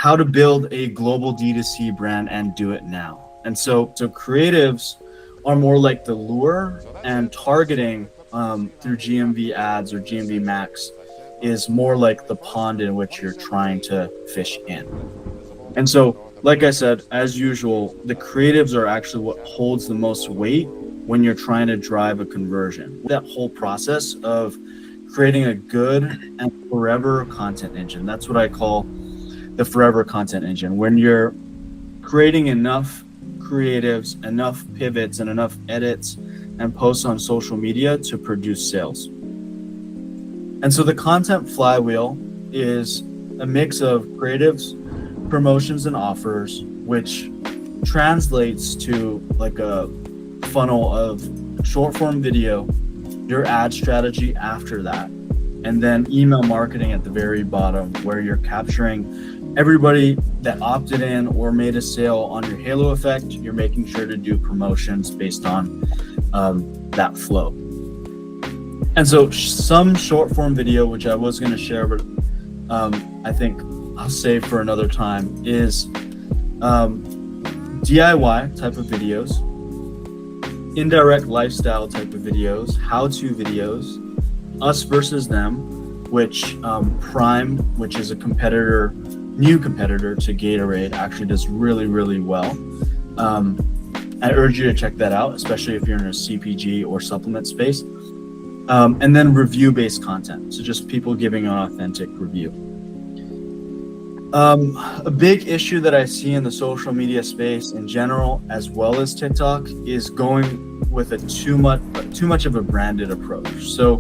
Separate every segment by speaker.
Speaker 1: how to build a global D2C brand and do it now. And so creatives are more like the lure, and targeting through GMV ads or GMV max is more like the pond in which you're trying to fish in. And so, like I said, as usual, the creatives are actually what holds the most weight when you're trying to drive a conversion. That whole process of creating a good and forever content engine. That's what I call the forever content engine. When you're creating enough creatives, enough pivots, and enough edits and posts on social media to produce sales. And so the content flywheel is a mix of creatives, promotions, and offers, which translates to like a funnel of short form video, your ad strategy after that, and then email marketing at the very bottom, where you're capturing everybody that opted in or made a sale on your halo effect. You're making sure to do promotions based on that flow. And so some short form video, which I was going to share, but I think I'll save for another time, is DIY type of videos, indirect lifestyle type of videos, how-to videos, us versus them, which Prime, which is a new competitor to Gatorade, actually does really, really well. I urge you to check that out, especially if you're in a CPG or supplement space. And then review-based content, so just people giving an authentic review. A big issue that I see in the social media space in general, as well as TikTok, is going with too much of a branded approach. So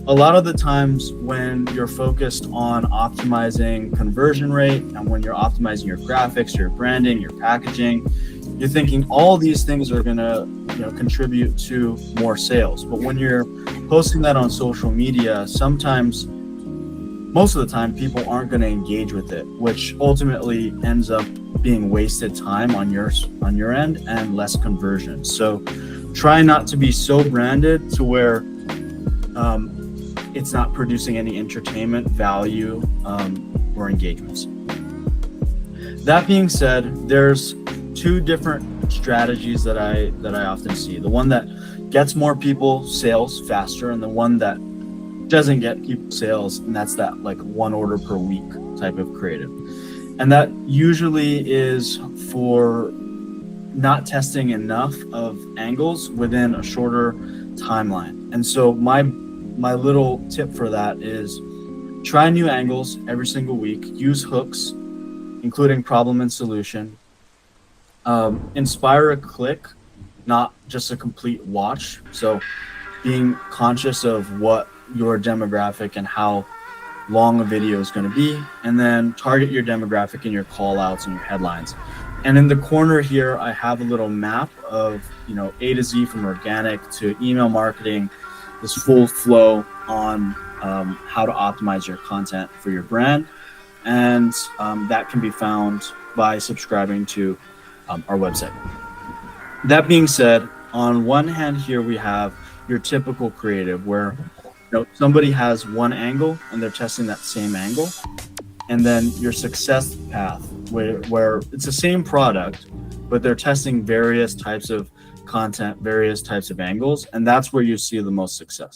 Speaker 1: a lot of the times when you're focused on optimizing conversion rate, and when you're optimizing your graphics, your branding, your packaging, you're thinking all these things are gonna contribute to more sales. But when you're posting that on social media, most of the time, people aren't going to engage with it, which ultimately ends up being wasted time on your end and less conversion. So try not to be so branded to where it's not producing any entertainment value or engagements. That being said, there's two different strategies that I often see. The one that gets more people sales faster, and the one that doesn't get people sales, and that's that like one order per week type of creative. And that usually is for not testing enough of angles within a shorter timeline. And so my little tip for that is try new angles every single week, use hooks, including problem and solution, inspire a click, not just a complete watch. So being conscious of what your demographic and how long a video is going to be, and then target your demographic in your call outs and your headlines. And in the corner here, I have a little map of A to Z, from organic to email marketing, this full flow on how to optimize your content for your brand. And that can be found by subscribing to our website. That being said, on one hand here we have your typical creative where somebody has one angle and they're testing that same angle, and then your success path where it's the same product, but they're testing various types of content, various types of angles, and that's where you see the most success.